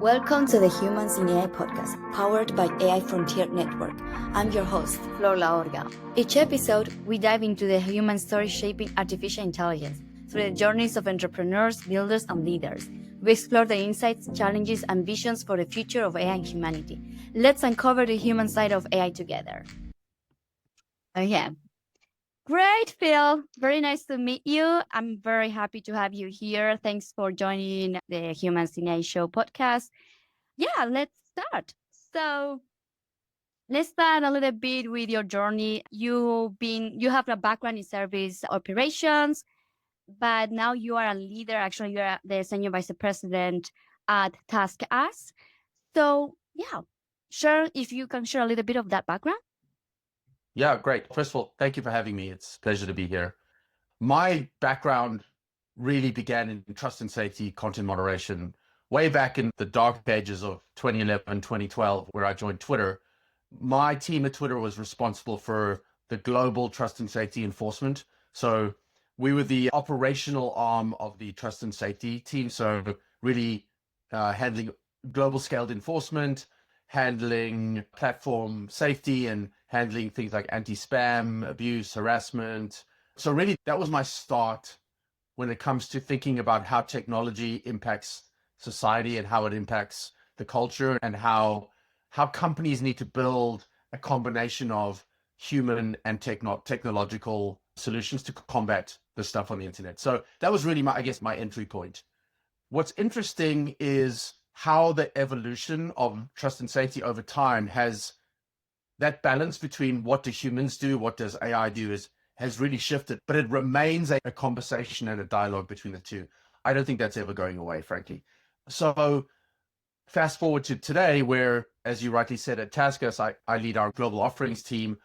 Welcome to the Humans in AI podcast, powered by AI Frontier Network. I'm your host, Flor Laorga. Each episode, we dive into the human story shaping artificial intelligence through the journeys of entrepreneurs, builders, and leaders. We explore the insights, challenges, and visions for the future of AI and humanity. Let's uncover the human side of AI together. Okay. Great, Phil. Very nice to meet you. I'm very happy to have you here. Thanks for joining the Humans in AI Show podcast. Yeah, let's start. So let's start a little bit with your journey. You have a background in service operations, but now you are a leader. Actually, you are the senior vice president at TaskUs. So yeah, sure, if you can share a little bit of that background. Yeah, great. First of all, thank you for having me. It's a pleasure to be here. My background really began in trust and safety content moderation way back in the dark ages of 2011, 2012, where I joined Twitter. My team at Twitter was responsible for the global trust and safety enforcement. So we were the operational arm of the trust and safety team. So really handling global scaled enforcement, handling platform safety, and handling things like anti-spam, abuse, harassment. So really, that was my start when it comes to thinking about how technology impacts society and how it impacts the culture, and how companies need to build a combination of human and technological solutions to combat the stuff on the internet. So that was really my entry point. What's interesting is how the evolution of trust and safety over time has that balance between what do humans do, what does AI do, has really shifted, but it remains a conversation and a dialogue between the two. I don't think that's ever going away, frankly. So fast forward to today, where, as you rightly said, at TaskUs, I lead our global offerings team,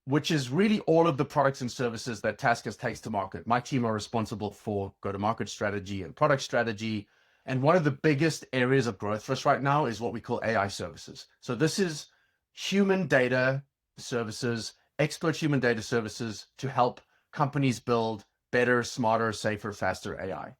which is really all of the products and services that TaskUs takes to market. My team are responsible for go-to-market strategy and product strategy. And one of the biggest areas of growth for us right now is what we call AI services. So this is human data services, expert human data services to help companies build better, smarter, safer, faster AI.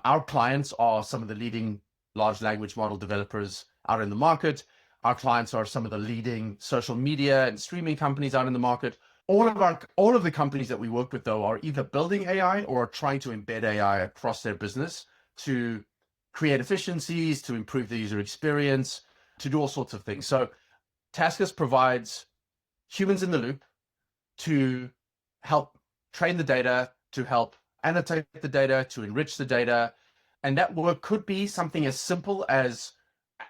Our clients are some of the leading large language model developers out in the market. Our clients are some of the leading social media and streaming companies out in the market. All of the companies that we work with, though, are either building AI or are trying to embed AI across their business to create efficiencies, to improve the user experience, to do all sorts of things. So TaskUs provides humans in the loop to help train the data, to help annotate the data, to enrich the data. And that work could be something as simple as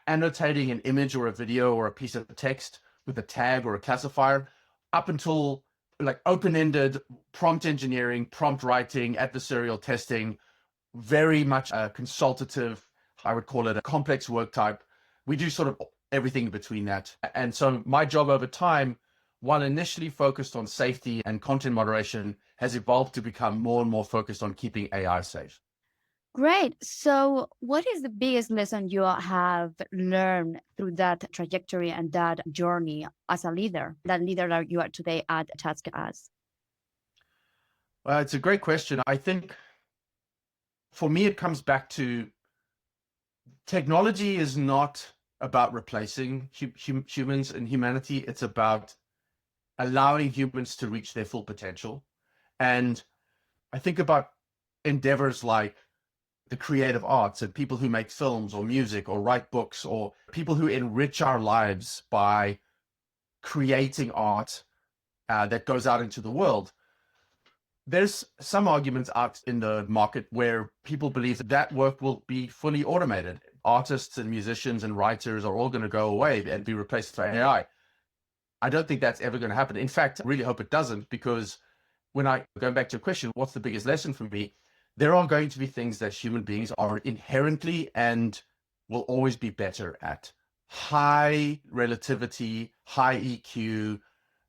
annotating an image or a video or a piece of text with a tag or a classifier, up until like open-ended prompt engineering, prompt writing, adversarial testing, very much a consultative, I would call it a complex work type. We do sort of everything between that. And so my job over time, while initially focused on safety and content moderation, has evolved to become more and more focused on keeping AI safe. Great. So what is the biggest lesson you have learned through that trajectory and that journey as a leader, that leader that you are today at TaskUs? Well, it's a great question. I think for me, it comes back to technology is not about replacing humans and humanity. It's about allowing humans to reach their full potential. And I think about endeavors like the creative arts and people who make films or music or write books, or people who enrich our lives by creating art that goes out into the world. There's some arguments out in the market where people believe that work will be fully automated. Artists and musicians and writers are all going to go away and be replaced by AI. I don't think that's ever going to happen. In fact, I really hope it doesn't, because going back to your question, what's the biggest lesson for me? There are going to be things that human beings are inherently and will always be better at. High relativity, high EQ,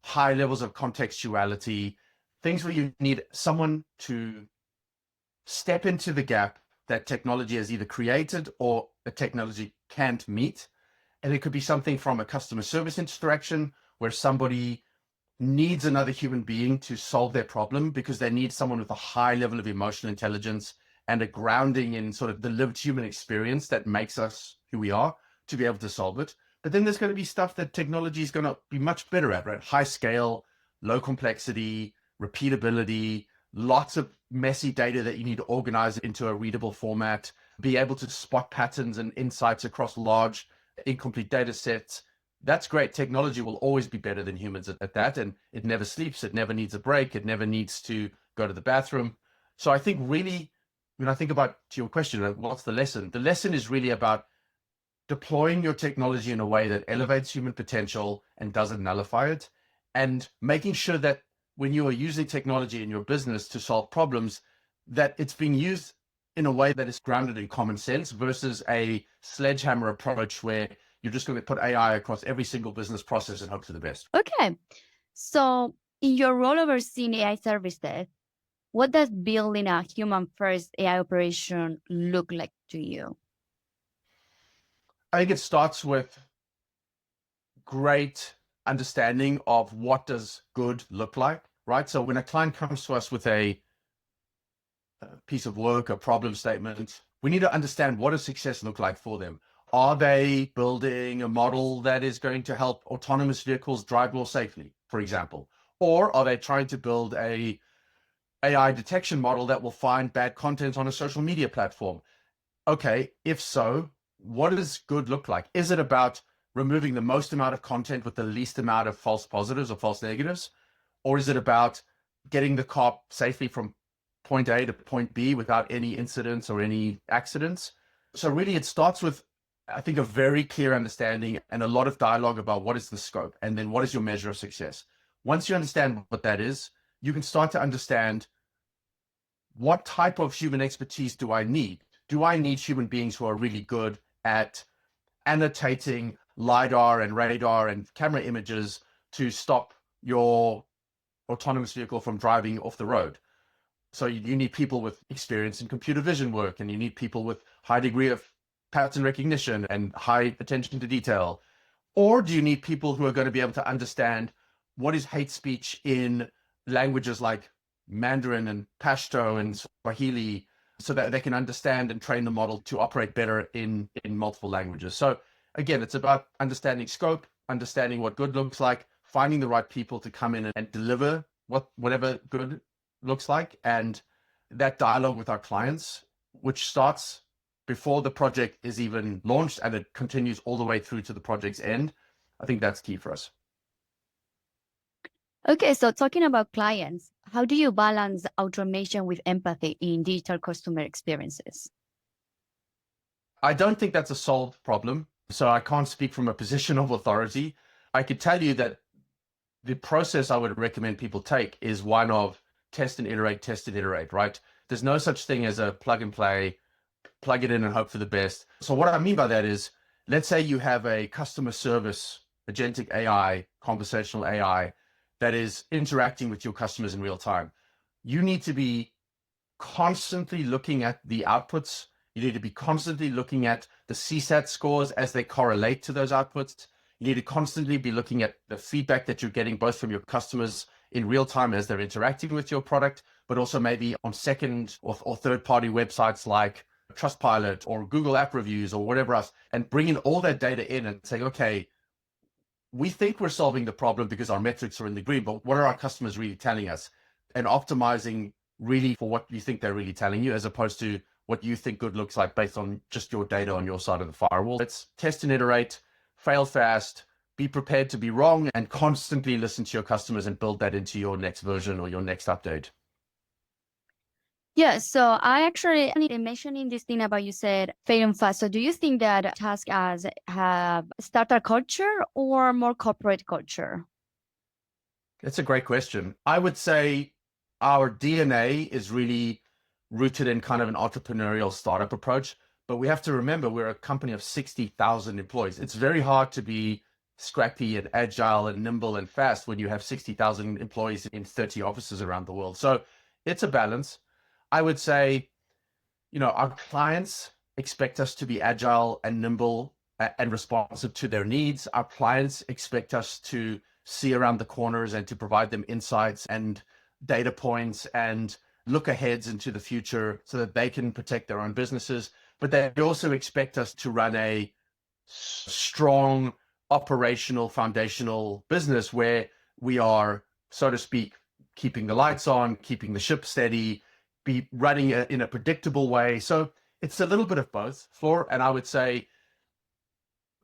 high levels of contextuality, things where you need someone to step into the gap that technology has either created or the technology can't meet. And it could be something from a customer service interaction where somebody needs another human being to solve their problem because they need someone with a high level of emotional intelligence and a grounding in sort of the lived human experience that makes us who we are. to be able to solve it. But then there's going to be stuff that technology is going to be much better at, right? High scale, low complexity, repeatability, lots of messy data that you need to organize into a readable format, be able to spot patterns and insights across large, incomplete data sets. That's great. Technology will always be better than humans at that. And it never sleeps. It never needs a break. It never needs to go to the bathroom. So I think really, when I think about to your question, what's the lesson? The lesson is really about deploying your technology in a way that elevates human potential and doesn't nullify it, and making sure that when you are using technology in your business to solve problems, that it's being used in a way that is grounded in common sense versus a sledgehammer approach where you're just going to put AI across every single business process and hope for the best. Okay. So in your role overseeing AI services, what does building a human-first AI operation look like to you? I think it starts with great understanding of what does good look like, right? So when a client comes to us with a piece of work, a problem statement, we need to understand what does success look like for them. Are they building a model that is going to help autonomous vehicles drive more safely, for example? Or are they trying to build a AI detection model that will find bad content on a social media platform? Okay, if so, what does good look like? Is it about removing the most amount of content with the least amount of false positives or false negatives? Or is it about getting the car safely from point A to point B without any incidents or any accidents? So really it starts with, I think, a very clear understanding and a lot of dialogue about what is the scope and then what is your measure of success. Once you understand what that is, you can start to understand what type of human expertise do I need? Do I need human beings who are really good at annotating LiDAR and radar and camera images to stop your autonomous vehicle from driving off the road? So you need people with experience in computer vision work, and you need people with high degree of pattern recognition and high attention to detail. Or do you need people who are going to be able to understand what is hate speech in languages like Mandarin and Pashto and Swahili, so that they can understand and train the model to operate better in multiple languages? So again, it's about understanding scope, understanding what good looks like, finding the right people to come in and deliver whatever good looks like, and that dialogue with our clients, which starts before the project is even launched and it continues all the way through to the project's end. I think that's key for us. Okay, so talking about clients, how do you balance automation with empathy in digital customer experiences? I don't think that's a solved problem, so I can't speak from a position of authority. I could tell you that the process I would recommend people take is one of test and iterate, right? There's no such thing as a plug and play, plug it in and hope for the best. So what I mean by that is, let's say you have a customer service, agentic AI, conversational AI that is interacting with your customers in real time. You need to be constantly looking at the outputs. You need to be constantly looking at the CSAT scores as they correlate to those outputs. You need to constantly be looking at the feedback that you're getting both from your customers in real time as they're interacting with your product, but also maybe on second or third-party websites like Trustpilot or Google App Reviews or whatever else, and bringing all that data in and saying, okay, we think we're solving the problem because our metrics are in the green, but what are our customers really telling us? And optimizing really for what you think they're really telling you, as opposed to what you think good looks like based on just your data on your side of the firewall. Let's test and iterate, fail fast, be prepared to be wrong, and constantly listen to your customers and build that into your next version or your next update. Yeah, so I actually mentioning this thing about you said failing fast. So do you think that TaskUs have startup culture or more corporate culture? That's a great question. I would say our DNA is really rooted in kind of an entrepreneurial startup approach, but we have to remember we're a company of 60,000 employees. It's very hard to be scrappy and agile and nimble and fast when you have 60,000 employees in 30 offices around the world. So it's a balance. I would say, our clients expect us to be agile and nimble and responsive to their needs. Our clients expect us to see around the corners and to provide them insights and data points and look ahead into the future so that they can protect their own businesses. But they also expect us to run a strong operational foundational business where we are, so to speak, keeping the lights on, keeping the ship steady, be running it in a predictable way. So it's a little bit of both, Flor. And I would say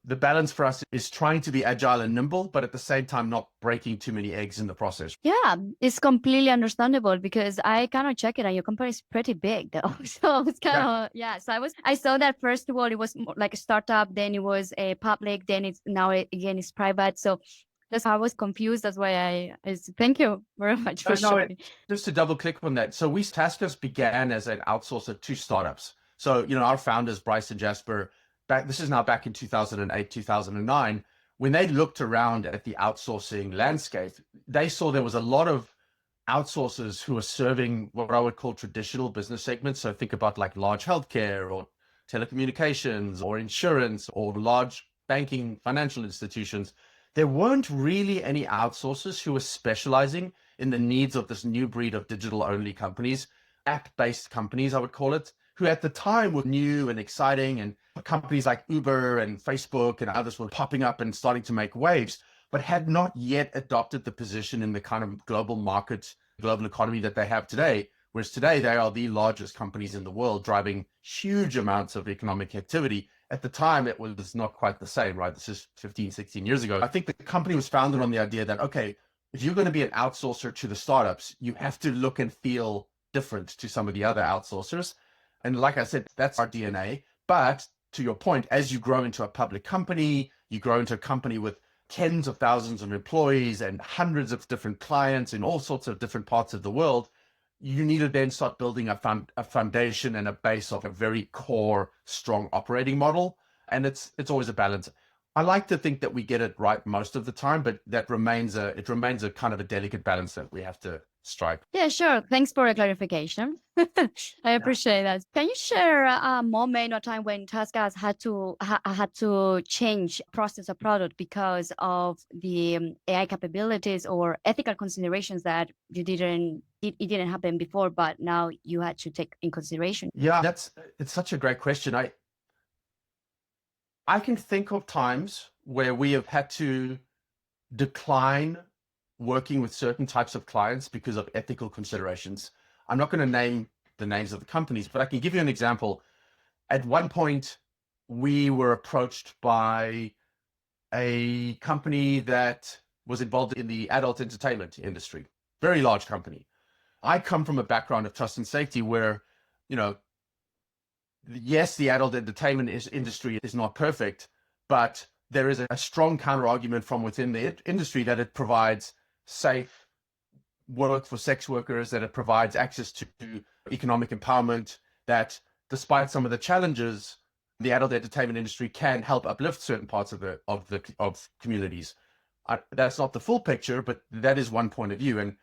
the balance for us is trying to be agile and nimble, but at the same time, not breaking too many eggs in the process. Yeah, it's completely understandable because I kind of check it and your company is pretty big though. So it's kind of, yeah. So I saw that first of all, it was more like a startup, then it was a public, then it's now again it's private. So that's how I was confused. That's why thank you very much for sharing. Just to double click on that. So TaskUs began as an outsourcer to startups. So, our founders, Bryce and Jasper, this is now back in 2008, 2009, when they looked around at the outsourcing landscape, they saw there was a lot of outsourcers who are serving what I would call traditional business segments. So think about like large healthcare or telecommunications or insurance or large banking financial institutions. There weren't really any outsourcers who were specializing in the needs of this new breed of digital-only companies, app-based companies, I would call it, who at the time were new and exciting, and companies like Uber and Facebook and others were popping up and starting to make waves, but had not yet adopted the position in the kind of global market, global economy that they have today. Whereas today they are the largest companies in the world, driving huge amounts of economic activity. At the time, it was not quite the same, right? This is 15, 16 years ago. I think the company was founded on the idea that, okay, if you're going to be an outsourcer to the startups, you have to look and feel different to some of the other outsourcers. And like I said, that's our DNA. But to your point, as you grow into a public company, you grow into a company with tens of thousands of employees and hundreds of different clients in all sorts of different parts of the world, you need to then start building a foundation and a base of a very core, strong operating model. And it's always a balance. I like to think that we get it right most of the time, but it remains a kind of a delicate balance that we have to strike. Yeah, sure. Thanks for the clarification. I appreciate that. Can you share a moment or time when TaskUs had to change process or product because of the AI capabilities or ethical considerations that it didn't happen before, but now you had to take in consideration? Yeah, it's such a great question. I can think of times where we have had to decline working with certain types of clients because of ethical considerations. I'm not going to name the names of the companies, but I can give you an example. At one point, we were approached by a company that was involved in the adult entertainment industry, very large company. I come from a background of trust and safety where, yes, the adult entertainment industry is not perfect, but there is a strong counter argument from within the industry that it provides safe work for sex workers, that it provides access to economic empowerment, that despite some of the challenges, the adult entertainment industry can help uplift certain parts of communities. That's not the full picture, but that is one point of view. And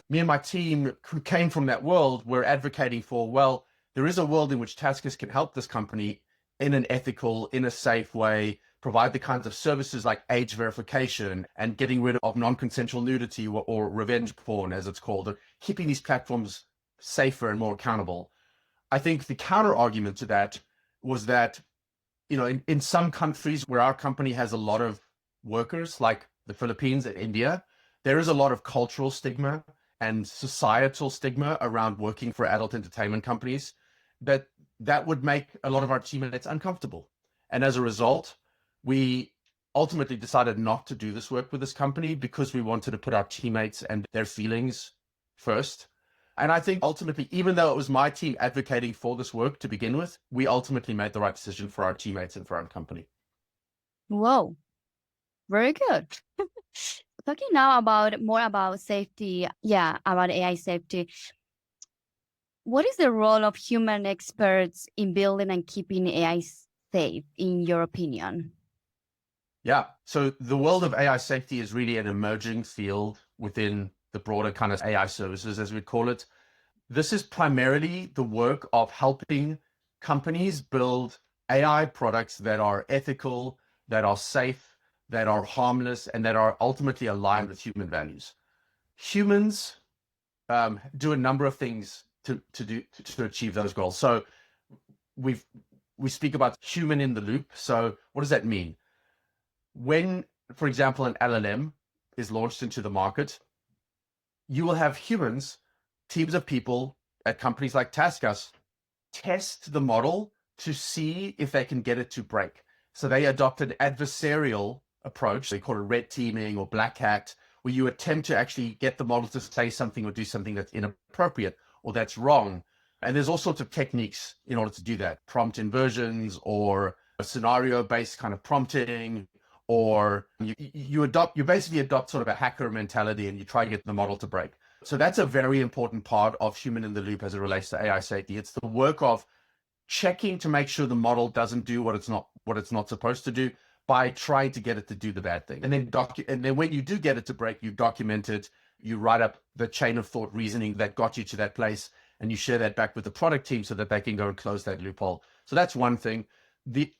me and my team who came from that world were advocating for, well, there is a world in which TaskUs can help this company in an ethical, in a safe way, provide the kinds of services like age verification and getting rid of non-consensual nudity or revenge porn, as it's called, keeping these platforms safer and more accountable. I think the counter argument to that was that, in some countries where our company has a lot of workers, like the Philippines and India, there is a lot of cultural stigma and societal stigma around working for adult entertainment companies that would make a lot of our teammates uncomfortable. And as a result, we ultimately decided not to do this work with this company because we wanted to put our teammates and their feelings first. And I think ultimately, even though it was my team advocating for this work to begin with, we ultimately made the right decision for our teammates and for our company. Whoa, very good. Talking now more about safety, about AI safety. What is the role of human experts in building and keeping AI safe, in your opinion? Yeah, so the world of AI safety is really an emerging field within the broader kind of AI services, as we call it. This is primarily the work of helping companies build AI products that are ethical, that are safe, that are harmless, and that are ultimately aligned with human values. Humans do a number of things to achieve those goals. So we speak about human in the loop. So what does that mean? When, for example, an LLM is launched into the market, you will have humans, teams of people at companies like TaskUs, test the model to see if they can get it to break. So they adopt an adversarial approach. They call it red teaming or black hat, where you attempt to actually get the model to say something or do something that's inappropriate or that's wrong. And there's all sorts of techniques in order to do that. Prompt inversions or scenario-based kind of prompting, or you basically adopt sort of a hacker mentality and you try to get the model to break. So that's a very important part of human in the loop as it relates to AI safety. It's the work of checking to make sure the model doesn't do what it's not supposed to do by trying to get it to do the bad thing. And then when you do get it to break, you document it, you write up the chain of thought reasoning that got you to that place, and you share that back with the product team so that they can go and close that loophole. So that's one thing.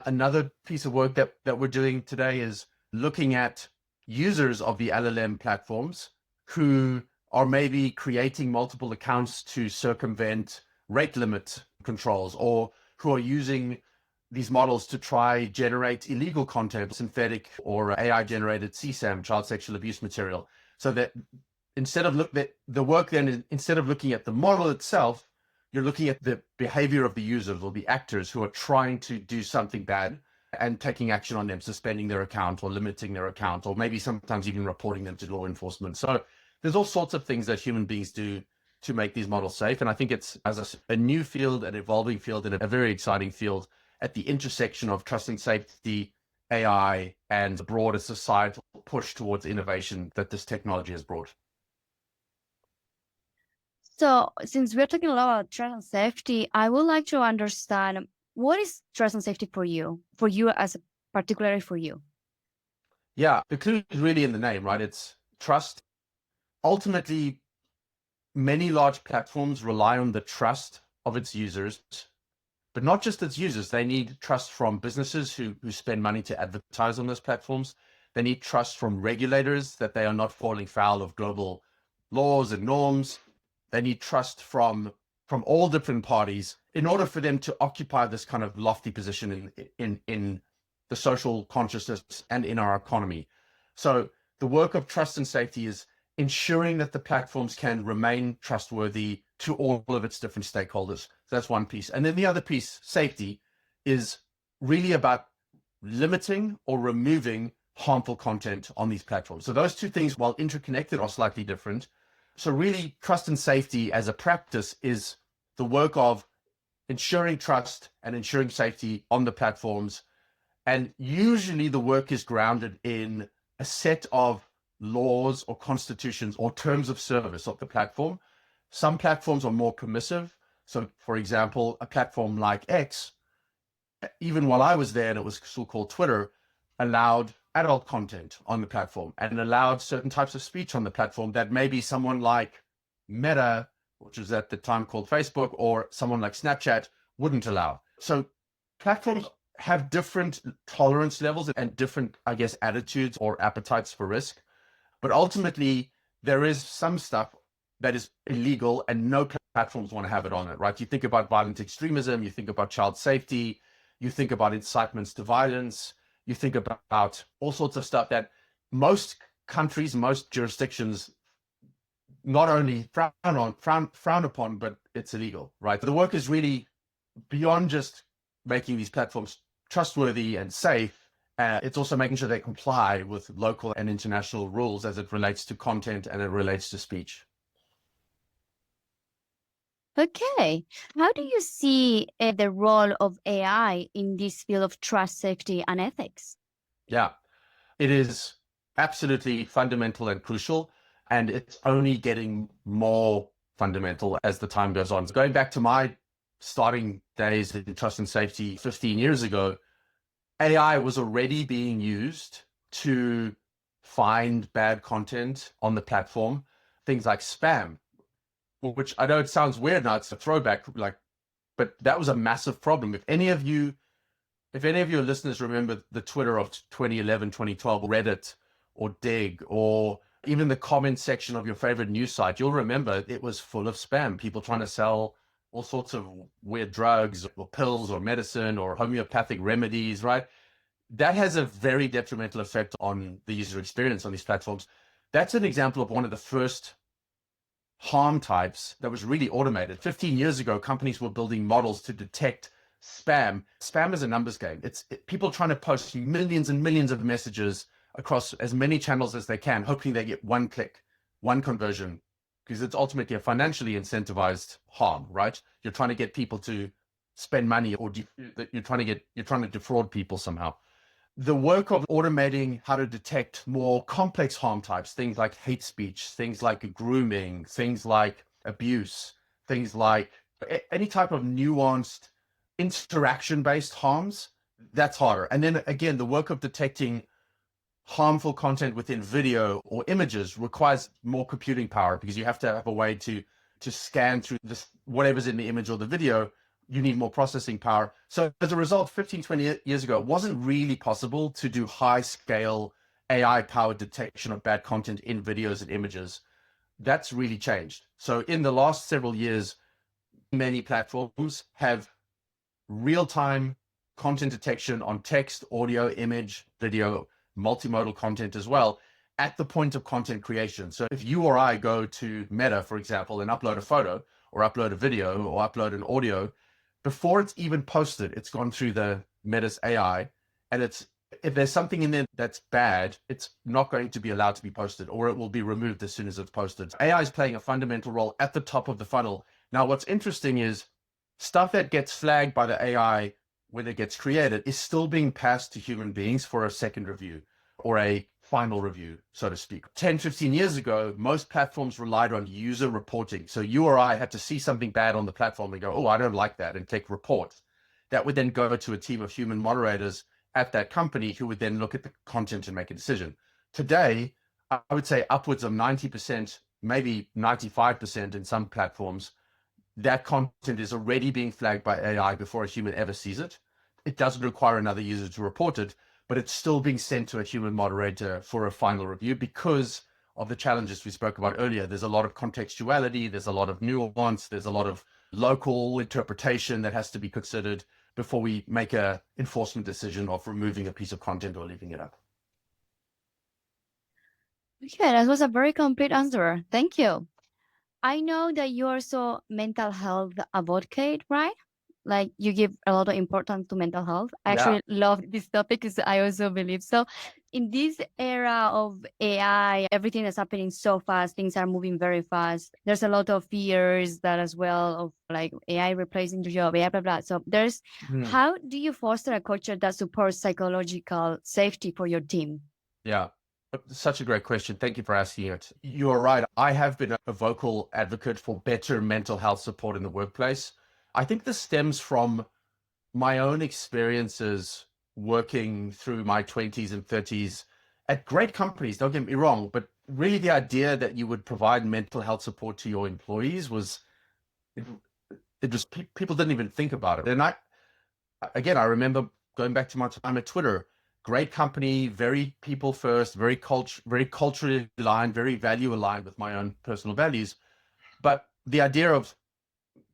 Another piece of work that we're doing today is looking at users of the LLM platforms who are maybe creating multiple accounts to circumvent rate limit controls, or who are using these models to try generate illegal content, synthetic or AI generated CSAM, child sexual abuse material. So that instead of looking at the model itself, you're looking at the behavior of the users or the actors who are trying to do something bad and taking action on them, suspending their account or limiting their account, or maybe sometimes even reporting them to law enforcement. So there's all sorts of things that human beings do to make these models safe. And I think it's a new field, an evolving field, and a very exciting field at the intersection of trust and safety, AI, and the broader societal push towards innovation that this technology has brought. So since we're talking a lot about trust and safety, I would like to understand, what is trust and safety for you particularly for you? Yeah, the clue is really in the name, right? It's trust. Ultimately, many large platforms rely on the trust of its users, but not just its users. They need trust from businesses who spend money to advertise on those platforms. They need trust from regulators that they are not falling foul of global laws and norms. They need trust from all different parties in order for them to occupy this kind of lofty position in the social consciousness and in our economy. So the work of trust and safety is ensuring that the platforms can remain trustworthy to all of its different stakeholders. So that's one piece. And then the other piece, safety, is really about limiting or removing harmful content on these platforms. So those two things, while interconnected, are slightly different. So really, trust and safety as a practice is the work of ensuring trust and ensuring safety on the platforms. And usually the work is grounded in a set of laws or constitutions or terms of service of the platform. Some platforms are more permissive. So for example, a platform like X, even while I was there and it was still called Twitter, allowed adult content on the platform and allowed certain types of speech on the platform that maybe someone like Meta, which was at the time called Facebook, or someone like Snapchat wouldn't allow. So platforms have different tolerance levels and different, I guess, attitudes or appetites for risk. But ultimately, there is some stuff that is illegal and no platforms want to have it on it, right? You think about violent extremism, you think about child safety, you think about incitements to violence, you think about all sorts of stuff that most countries, most jurisdictions not only frown upon, but it's illegal, right? The work is really beyond just making these platforms trustworthy and safe. It's also making sure they comply with local and international rules as it relates to content and it relates to speech. Okay. How do you see the role of AI in this field of trust, safety, and ethics? Yeah, it is absolutely fundamental and crucial, and it's only getting more fundamental as the time goes on. Going back to my starting days in trust and safety 15 years ago, AI was already being used to find bad content on the platform, things like spam, which I know it sounds weird now, it's a throwback, but that was a massive problem. If any of your listeners remember the Twitter of 2011, 2012, Reddit or Dig, or even the comment section of your favorite news site, you'll remember it was full of spam, people trying to sell all sorts of weird drugs or pills or medicine or homeopathic remedies, right? That has a very detrimental effect on the user experience on these platforms. That's an example of one of the first harm types that was really automated. 15 years ago, companies were building models to detect spam. Spam is a numbers game. People trying to post millions and millions of messages across as many channels as they can, hoping they get one click, one conversion, because it's ultimately a financially incentivized harm, right? You're trying to get people to spend money, or you're trying to defraud people somehow. The work of automating how to detect more complex harm types, things like hate speech, things like grooming, things like abuse, things like any type of nuanced interaction-based harms, that's harder. And then again, the work of detecting harmful content within video or images requires more computing power, because you have to have a way to scan through this, whatever's in the image or the video. You need more processing power. So as a result, 15, 20 years ago, it wasn't really possible to do high scale AI powered detection of bad content in videos and images. That's really changed. So in the last several years, many platforms have real-time content detection on text, audio, image, video, multimodal content as well, at the point of content creation. So if you or I go to Meta, for example, and upload a photo or upload a video or upload an audio, before it's even posted, it's gone through the Meta's AI, and if there's something in there that's bad, it's not going to be allowed to be posted, or it will be removed as soon as it's posted. AI is playing a fundamental role at the top of the funnel. Now, what's interesting is stuff that gets flagged by the AI when it gets created is still being passed to human beings for a second review or a final review, so to speak. 10, 15 years ago, most platforms relied on user reporting. So you or I had to see something bad on the platform and go, oh, I don't like that, and click report. That would then go to a team of human moderators at that company who would then look at the content and make a decision. Today, I would say upwards of 90%, maybe 95% in some platforms, that content is already being flagged by AI before a human ever sees it. It doesn't require another user to report it, but it's still being sent to a human moderator for a final review because of the challenges we spoke about earlier. There's a lot of contextuality, there's a lot of nuance, there's a lot of local interpretation that has to be considered before we make a enforcement decision of removing a piece of content or leaving it up. Okay, that was a very complete answer. Thank you. I know that you're also mental health advocate, right? Like you give a lot of importance to mental health. I actually love this topic because I also believe so. In this era of AI, everything is happening so fast. Things are moving very fast. There's a lot of fears that as well of like AI replacing your job, blah, blah, blah. So how do you foster a culture that supports psychological safety for your team? Yeah. Such a great question. Thank you for asking it. You're right. I have been a vocal advocate for better mental health support in the workplace. I think this stems from my own experiences working through my 20s and 30s at great companies. Don't get me wrong, but really the idea that you would provide mental health support to your employees was, people didn't even think about it. And I remember going back to my time at Twitter. Great company, very people first, very culturally aligned, very value aligned with my own personal values. But the idea of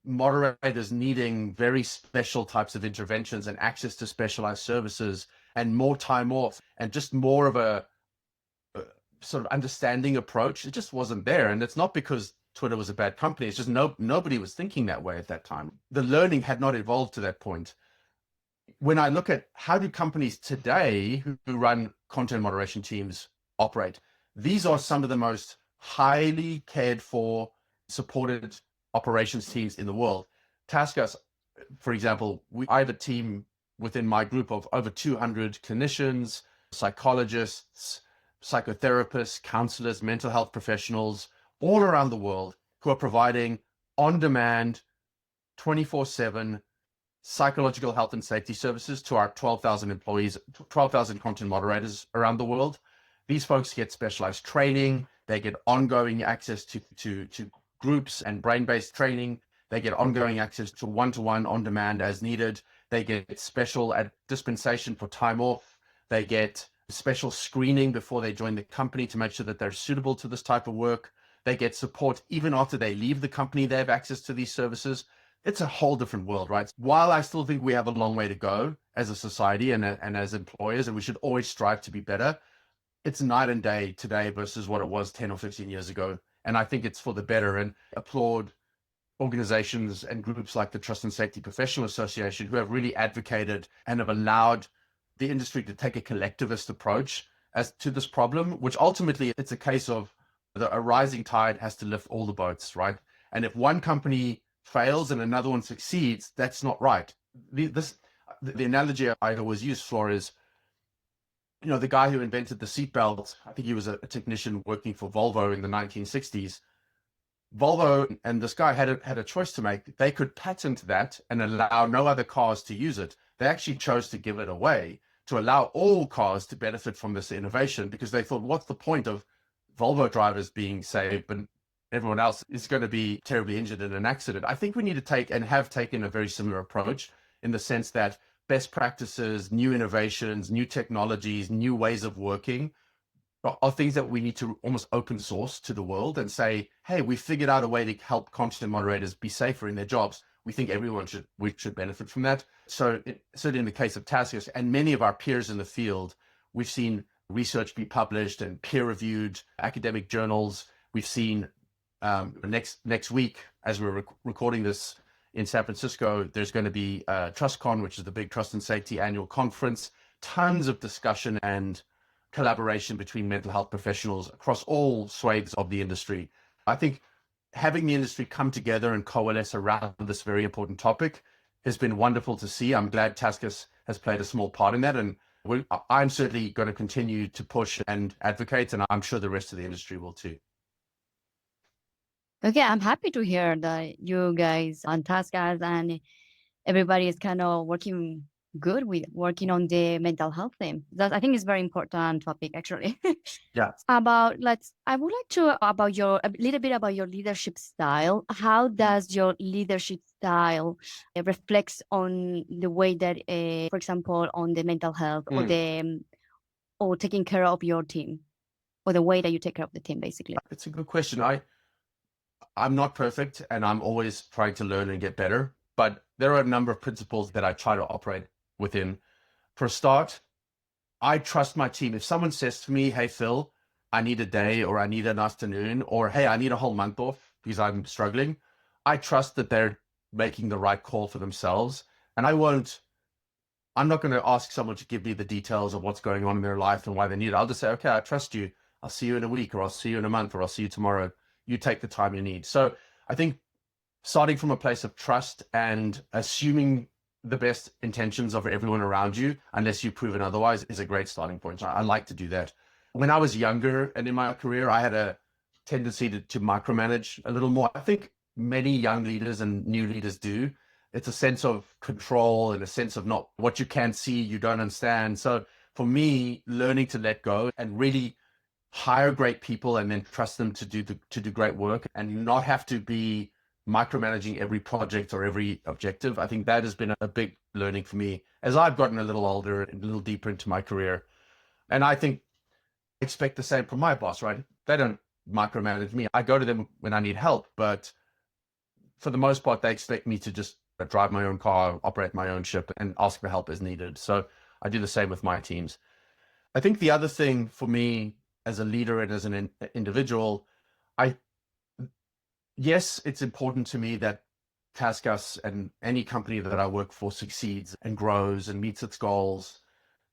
moderators needing very special types of interventions and access to specialized services and more time off and just more of a sort of understanding approach, it just wasn't there. And it's not because Twitter was a bad company. It's just nobody was thinking that way at that time. The learning had not evolved to that point. When I look at how do companies today who run content moderation teams operate, these are some of the most highly cared for, supported operations teams in the world. TaskUs, for example, I have a team within my group of over 200 clinicians, psychologists, psychotherapists, counselors, mental health professionals, all around the world who are providing on-demand, 24/7 psychological health and safety services to our 12,000 employees, 12,000 content moderators around the world. These folks get specialized training. They get ongoing access to groups and brain-based training. They get ongoing access to one-to-one on-demand as needed. They get special dispensation for time off. They get special screening before they join the company to make sure that they're suitable to this type of work. They get support even after they leave the company. They have access to these services. it's a whole different world, right? While I still think we have a long way to go as a society and as employers, and we should always strive to be better, it's night and day today versus what it was 10 or 15 years ago. And I think it's for the better, and applaud organizations and groups like the Trust and Safety Professional Association who have really advocated and have allowed the industry to take a collectivist approach as to this problem, which ultimately it's a case of a rising tide has to lift all the boats, right? And if one company fails and another one succeeds, that's not right. The analogy I always use, Flor, is, the guy who invented the seatbelt, I think he was a technician working for Volvo in the 1960s. Volvo and this guy had a choice to make. They could patent that and allow no other cars to use it. They actually chose to give it away to allow all cars to benefit from this innovation, because they thought, what's the point of Volvo drivers being saved, but everyone else is going to be terribly injured in an accident? I think we need to take, and have taken, a very similar approach, in the sense that best practices, new innovations, new technologies, new ways of working are things that we need to almost open source to the world and say, hey, we figured out a way to help content moderators be safer in their jobs. We think we should benefit from that. So certainly in the case of TaskUs and many of our peers in the field, we've seen research be published and peer-reviewed academic journals. We've seen next week, as we're recording this in San Francisco, there's going to be TrustCon, which is the big trust and safety annual conference. Tons of discussion and collaboration between mental health professionals across all swathes of the industry. I think having the industry come together and coalesce around this very important topic has been wonderful to see. I'm glad TaskUs has played a small part in that, and I'm certainly going to continue to push and advocate, and I'm sure the rest of the industry will too. Okay, I'm happy to hear that you guys on TaskUs and everybody is kind of working on the mental health thing. That I think is very important topic, actually. Yeah. I would like to about a little bit about your leadership style. How does your leadership style reflects on the way that, for example, on the mental health or taking care of your team, or the way that you take care of the team, basically? It's a good question. I'm not perfect, and I'm always trying to learn and get better, but there are a number of principles that I try to operate within. For a start, I trust my team. If someone says to me, hey, Phil, I need a day, or I need an afternoon, or hey, I need a whole month off because I'm struggling, I trust that they're making the right call for themselves. And I'm not going to ask someone to give me the details of what's going on in their life and why they need it. I'll just say, okay, I trust you. I'll see you in a week, or I'll see you in a month, or I'll see you tomorrow. You take the time you need. So I think starting from a place of trust and assuming the best intentions of everyone around you, unless you've proven otherwise, is a great starting point. So I like to do that. When I was younger and in my career, I had a tendency to micromanage a little more. I think many young leaders and new leaders do. It's a sense of control and a sense of not what you can't see, you don't understand. So for me, learning to let go and really hire great people and then trust them to do great work and not have to be micromanaging every project or every objective. I think that has been a big learning for me as I've gotten a little older and a little deeper into my career. And I think I expect the same from my boss, right? They don't micromanage me. I go to them when I need help, but for the most part, they expect me to just drive my own car, operate my own ship, and ask for help as needed. So I do the same with my teams. I think the other thing for me as a leader and as an individual, yes, it's important to me that TaskUs and any company that I work for succeeds and grows and meets its goals.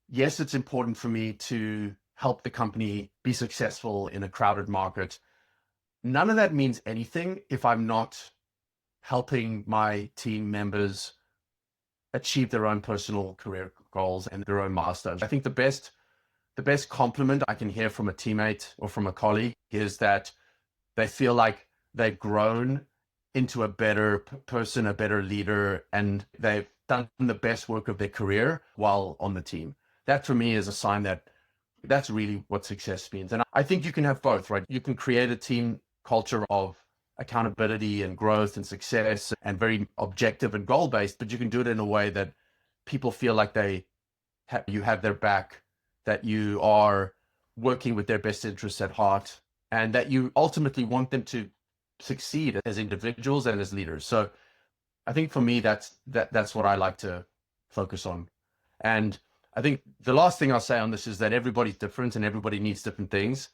Yes, it's important for me to help the company be successful in a crowded market. None of that means anything if I'm not helping my team members achieve their own personal career goals and their own milestones. I think the best compliment I can hear from a teammate or from a colleague is that they feel like they've grown into a better person, a better leader, and they've done the best work of their career while on the team. That for me is a sign that that's really what success means. And I think you can have both, right? You can create a team culture of accountability and growth and success and very objective and goal-based, but you can do it in a way that people feel like you have their back, that you are working with their best interests at heart, and that you ultimately want them to succeed as individuals and as leaders. So I think for me, that's what I like to focus on. And I think the last thing I'll say on this is that everybody's different and everybody needs different things.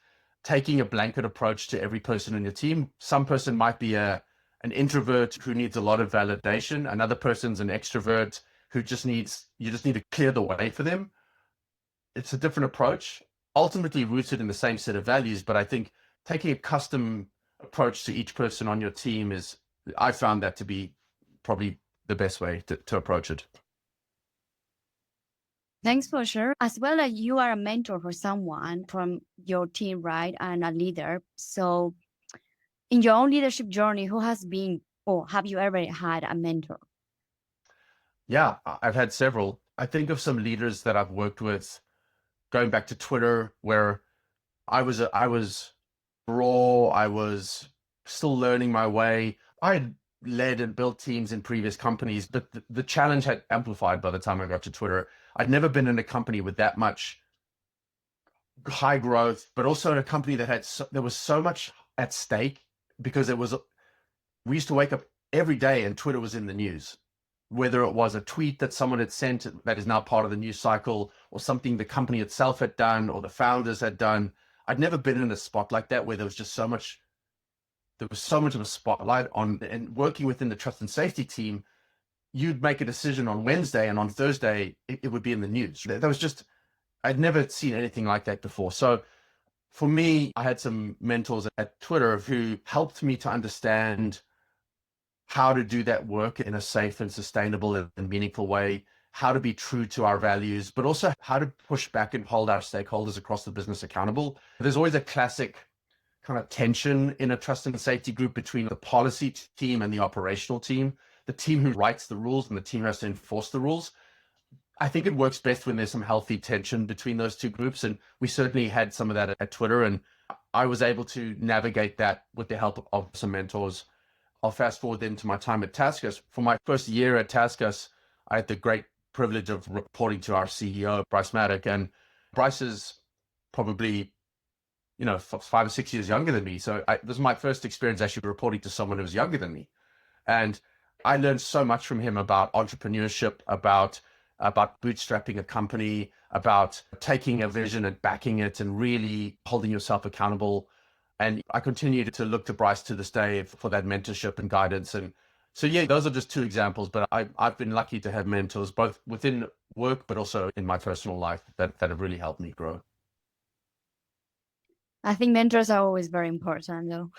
Taking a blanket approach to every person in your team, some person might be an introvert who needs a lot of validation. Another person's an extrovert who you just need to clear the way for them. It's a different approach, ultimately rooted in the same set of values. But I think taking a custom approach to each person on your team I found that to be probably the best way to approach it. Thanks for sure. As well as you are a mentor for someone from your team, right? And a leader. So in your own leadership journey, who has been, or have you ever had a mentor? Yeah, I've had several. I think of some leaders that I've worked with going back to Twitter, where I was raw. I was still learning my way. I had led and built teams in previous companies, but the challenge had amplified by the time I got to Twitter. I'd never been in a company with that much high growth, but also in a company that there was so much at stake, because we used to wake up every day and Twitter was in the news, whether it was a tweet that someone had sent that is now part of the news cycle, or something the company itself had done or the founders had done. I'd never been in a spot like that where there was so much of a spotlight on. And working within the trust and safety team, you'd make a decision on Wednesday and on Thursday it would be in the news. I'd never seen anything like that before. So for me, I had some mentors at Twitter who helped me to understand how to do that work in a safe and sustainable and meaningful way, how to be true to our values, but also how to push back and hold our stakeholders across the business accountable. There's always a classic kind of tension in a trust and safety group between the policy team and the operational team, the team who writes the rules and the team who has to enforce the rules. I think it works best when there's some healthy tension between those two groups. And we certainly had some of that at Twitter. And I was able to navigate that with the help of some mentors. I'll fast forward then to my time at TaskUs. For my first year at TaskUs, I had the great privilege of reporting to our CEO, Bryce Maddock. And Bryce is probably, 5 or 6 years younger than me. So this was my first experience actually reporting to someone who was younger than me. And I learned so much from him about entrepreneurship, about bootstrapping a company, about taking a vision and backing it and really holding yourself accountable. And I continue to look to Bryce to this day for that mentorship and guidance. And so, yeah, those are just two examples, but I've been lucky to have mentors both within work, but also in my personal life that have really helped me grow. I think mentors are always very important, though.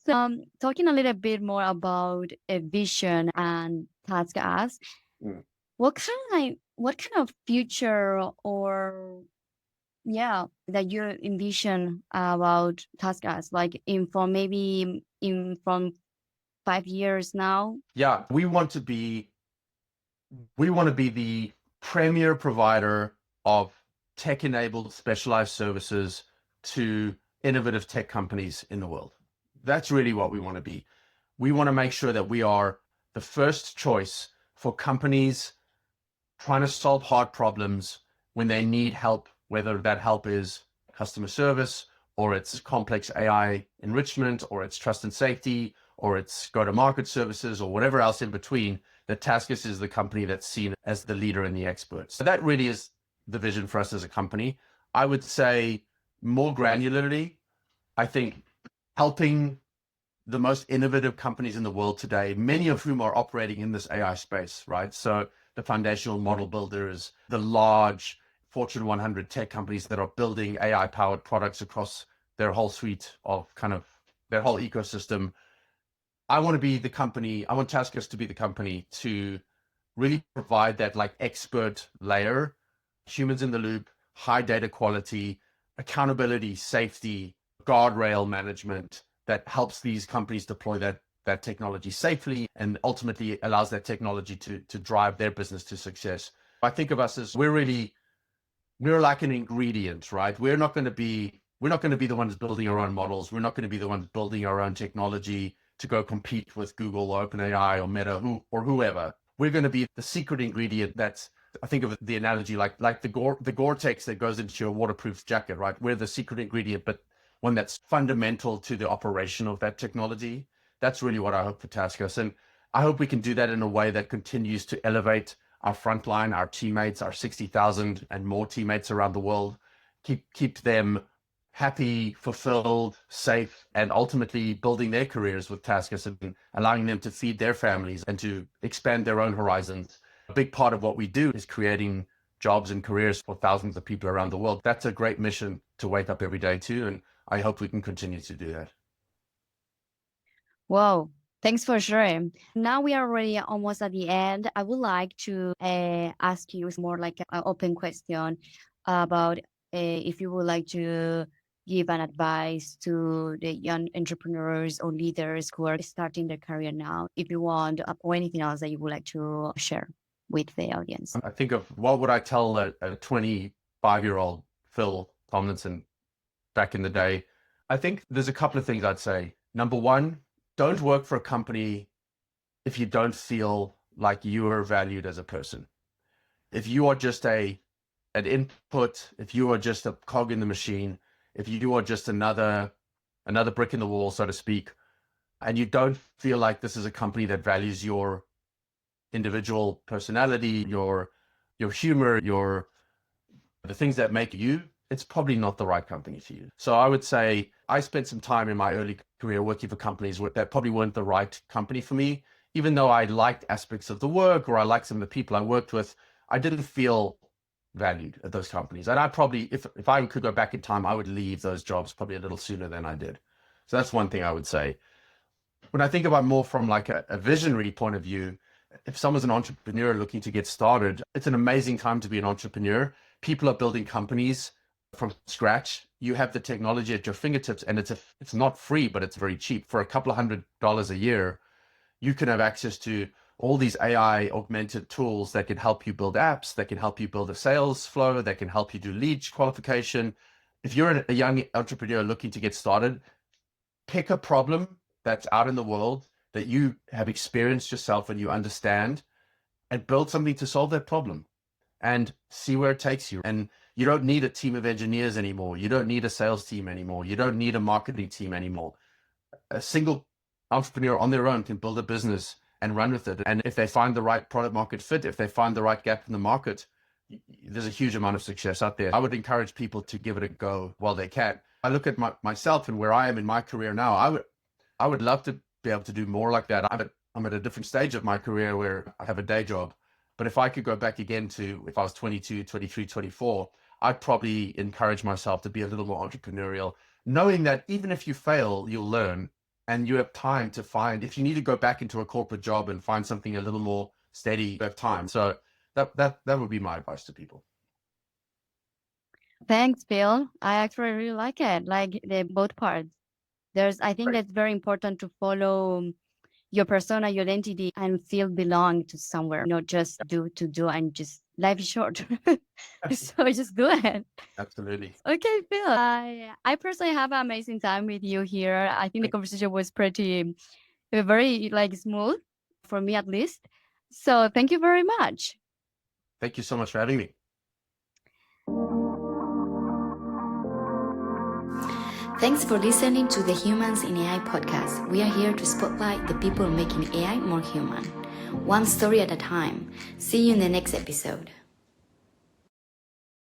So, talking a little bit more about a vision and TaskUs, what kind of future or that you envision about TaskUs, like from 5 years now? Yeah, we want to be the premier provider of tech-enabled specialized services to innovative tech companies in the world. That's really what we want to be. We want to make sure that we are the first choice for companies trying to solve hard problems when they need help, whether that help is customer service, or it's complex AI enrichment, or it's trust and safety, or it's go-to-market services, or whatever else in between. That TaskUs is the company that's seen as the leader and the expert. So that really is the vision for us as a company. I would say more granularly, I think helping the most innovative companies in the world today, many of whom are operating in this AI space, right? So the foundational model builders, the large Fortune 100 tech companies that are building AI-powered products across their whole suite of their whole ecosystem. I want TaskUs to be the company to really provide that expert layer, humans in the loop, high data quality, accountability, safety, guardrail management that helps these companies deploy that technology safely and ultimately allows that technology to drive their business to success. I think of us as we're like an ingredient, right? We're not going to be the ones building our own models. We're not going to be the ones building our own technology to go compete with Google or OpenAI or Meta or whoever. We're going to be the secret ingredient I think of the analogy like the Gore-Tex that goes into your waterproof jacket, right? We're the secret ingredient, but one that's fundamental to the operation of that technology That's really what I hope for TaskUs. And I hope we can do that in a way that continues to elevate our frontline, our teammates, our 60,000 and more teammates around the world, keep them happy, fulfilled, safe, and ultimately building their careers with TaskUs and allowing them to feed their families and to expand their own horizons. A big part of what we do is creating jobs and careers for thousands of people around the world. That's a great mission to wake up every day to, and I hope we can continue to do that. Wow. Thanks for sharing. Now we are already almost at the end. I would like to ask you more like an open question about if you would like to give an advice to the young entrepreneurs or leaders who are starting their career now, if you want, or anything else that you would like to share with the audience. I think of what would I tell a 25-year-old Phil Tomlinson back in the day. I think there's a couple of things I'd say. Number one, don't work for a company if you don't feel like you are valued as a person. If you are just an input, if you are just a cog in the machine, if you are just another brick in the wall, so to speak, and you don't feel like this is a company that values your individual personality, your humor, the things that make you, it's probably not the right company for you. So I would say I spent some time in my early career working for companies that probably weren't the right company for me. Even though I liked aspects of the work or I liked some of the people I worked with, I didn't feel valued at those companies. And I probably, if I could go back in time, I would leave those jobs probably a little sooner than I did. So that's one thing I would say. When I think about more from like a visionary point of view, if someone's an entrepreneur looking to get started, it's an amazing time to be an entrepreneur. People are building companies from scratch. You have the technology at your fingertips, and it's not free, but it's very cheap. For a couple of $100 a year, you can have access to all these AI augmented tools that can help you build apps, that can help you build a sales flow, that can help you do lead qualification. If you're a young entrepreneur looking to get started, pick a problem that's out in the world that you have experienced yourself and you understand, and build something to solve that problem and see where it takes you. And you don't need a team of engineers anymore. You don't need a sales team anymore. You don't need a marketing team anymore. A single entrepreneur on their own can build a business and run with it. And if they find the right product market fit, if they find the right gap in the market, there's a huge amount of success out there. I would encourage people to give it a go while they can. I look at myself and where I am in my career now. I would love to be able to do more like that. I'm at a different stage of my career where I have a day job. But if I could go back again to if I was 22, 23, 24, I'd probably encourage myself to be a little more entrepreneurial, knowing that even if you fail, you'll learn and you have time to find, if you need to go back into a corporate job and find something a little more steady, you have time. So that would be my advice to people. Thanks, Bill. I actually really like it, like the both parts. I think that's very important to follow your persona, your identity, and feel belong to somewhere, not just do and just life is short. So just do it. Absolutely. Okay, Phil. I personally have an amazing time with you here. I think the conversation was pretty, very like smooth for me at least. So thank you very much. Thank you so much for having me. Thanks for listening to the Humans in AI podcast. We are here to spotlight the people making AI more human, one story at a time. See you in the next episode.